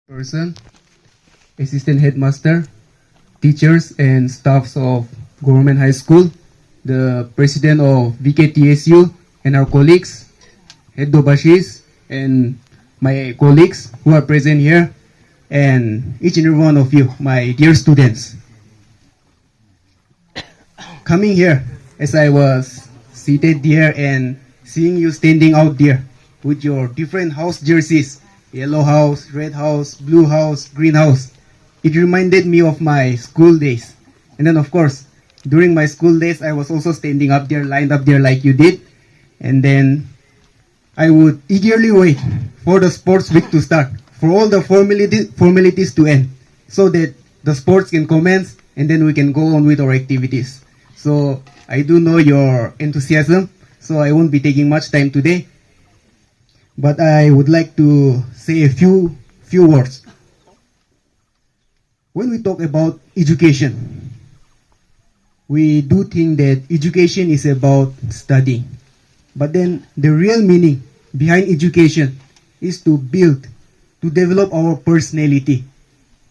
person, assistant headmaster, teachers and staffs of government high school, the president of Viketoulie and our colleagues, head dobashis and my colleagues who are present here, and each and every one of you, my dear students. Coming here, as I was seated there and seeing you standing out there with your different house jerseys, yellow house, red house, blue house, green house, it reminded me of my school days. And then of course, during my school days, I was also standing up there, lined up there like you did. And then I would eagerly wait for the sports week to start, for all the formalities to end, so that the sports can commence and then we can go on with our activities. So I do know your enthusiasm, so I won't be taking much time today. But I would like to say a few words. When we talk about education, we do think that education is about studying. But then the real meaning behind education is to build, to develop our personality.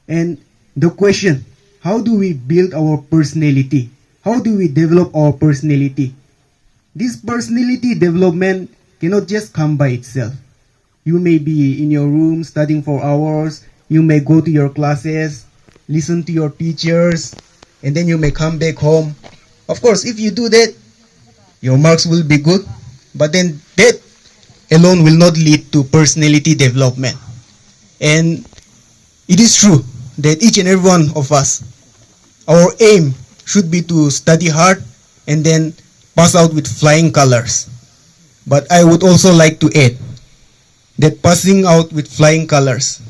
And the question, how do we build our personality? How do we develop our personality? This personality development cannot just come by itself. You may be in your room studying for hours, you may go to your classes, listen to your teachers, and then you may come back home. Of course, if you do that, your marks will be good, but then that alone will not lead to personality development. And it is true that each and every one of us, our aim should be to study hard and then pass out with flying colors. But I would also like to add that passing out with flying colors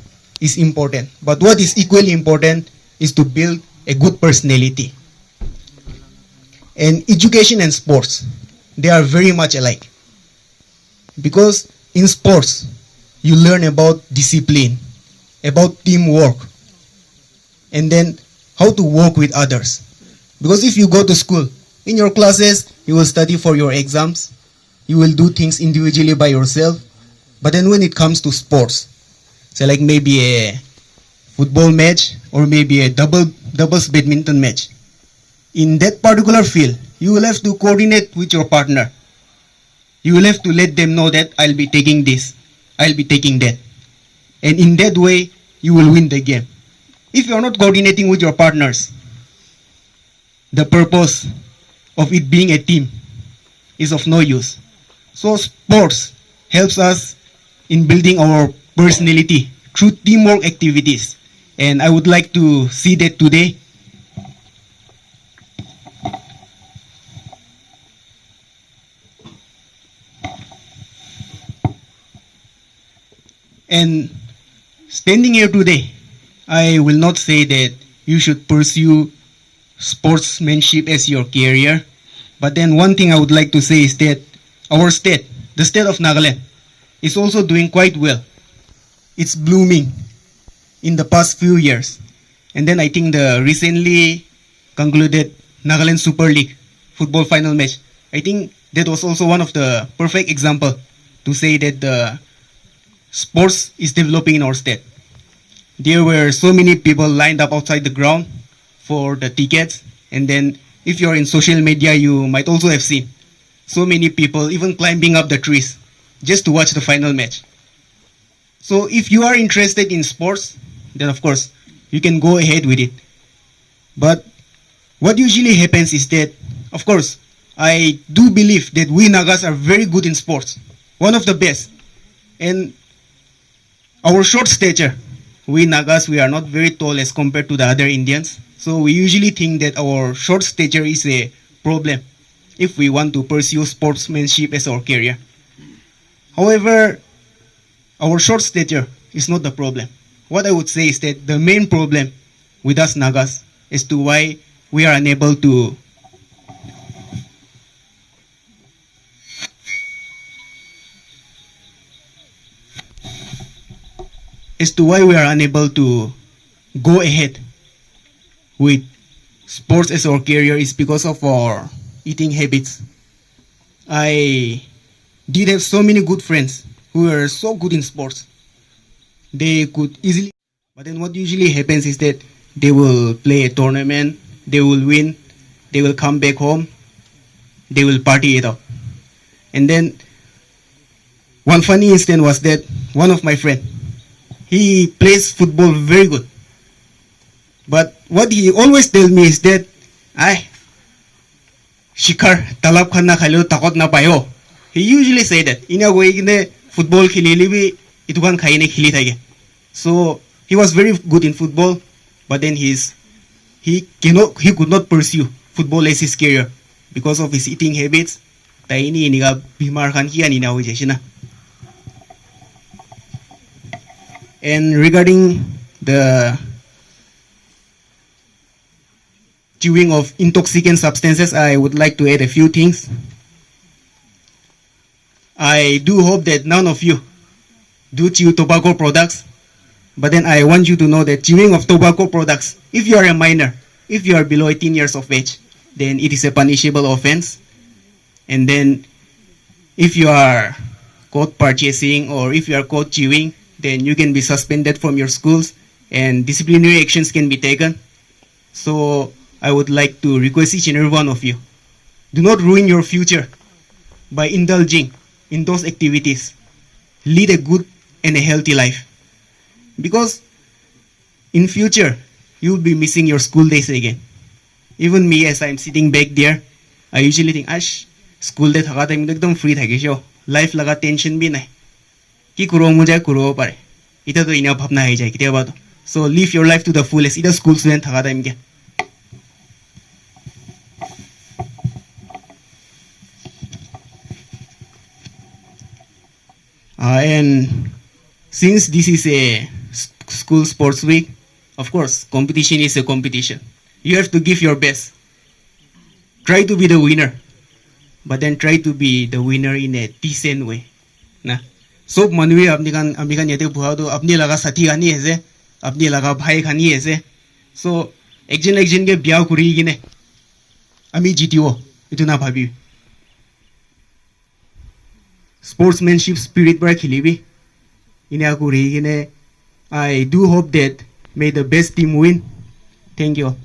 is important. But what is equally important is to build a good personality. And education and sports, they are very much alike. Because in sports, you learn about discipline, about teamwork, and then how to work with others. Because if you go to school, in your classes, you will study for your exams, you will do things individually by yourself. But then when it comes to sports, say like maybe a football match or maybe a doubles badminton match, in that particular field, you will have to coordinate with your partner. You will have to let them know that I'll be taking this, I'll be taking that. And in that way, you will win the game. If you are not coordinating with your partners, the purpose of it being a team is of no use. So sports helps us in building our personality through teamwork activities. And I would like to see that today. And standing here today, I will not say that you should pursue sportsmanship as your career. But then one thing I would like to say is that our state, the state of Nagaland, is also doing quite well. It's blooming in the past few years. And then I think the recently concluded Nagaland Super League football final match, I think that was also one of the perfect example to say that the sports is developing in our state. There were so many people lined up outside the ground for the tickets, and then if you're in social media, you might also have seen so many people even climbing up the trees just to watch the final match. So if you are interested in sports, then of course you can go ahead with it. But what usually happens is that, of course, I do believe that we Nagas are very good in sports, one of the best. And our short stature, we Nagas, we are not very tall as compared to the other Indians. So we usually think that our short stature is a problem if we want to pursue sportsmanship as our career. However, our short stature is not the problem. What I would say is that the main problem with us Nagas as to why we are unable to go ahead with sports as our career is because of our eating habits. I did have so many good friends who were so good in sports. They could easily But then what usually happens is that they will play a tournament, they will win, they will come back home, they will party it up. And then one funny incident was that one of my friend, he plays football very good. But what he always tells me is that, ay, shikar, talab khan na khalo, takot na payo. He usually say that. Ina way kine football khilili bhi itukan khai ne khili thage. So he was very good in football, but then he could not pursue football as his career because of his eating habits. Taini iniga bimar khan kiya nina ho jaishina. And regarding the chewing of intoxicant substances, I would like to add a few things. I do hope that none of you do chew tobacco products, but then I want you to know that chewing of tobacco products, if you are a minor, if you are below 18 years of age, then it is a punishable offense. And then if you are caught purchasing or if you are caught chewing, then you can be suspended from your schools and disciplinary actions can be taken. So I would like to request each and every one of you, do not ruin your future by indulging in those activities. Lead a good and a healthy life. Because in future, you will be missing your school days again. Even me, as I'm sitting back there, I usually think, ash, school day thaka time ekdom free thake sho. Life laga tension bhi nahi. Ki kuro mujhe kuro pare. Ita to ina bhabna hai jai kitia ba to. So live your life to the fullest. Ita school student thaka time ke. And since this is a school sports week, of course, competition is a competition. You have to give your best. Try to be the winner, but then try to be the winner in a decent way. Na, sob manui apni kan yate buha do apni laga sathi khani aise, apni laga bhai khani aise. So ekjen ke biya kuri gine, ami jitiwo itu na bhabi. Sportsmanship spirit bara khilibi. Ina kuri gine. I do hope that may the best team win. Thank you.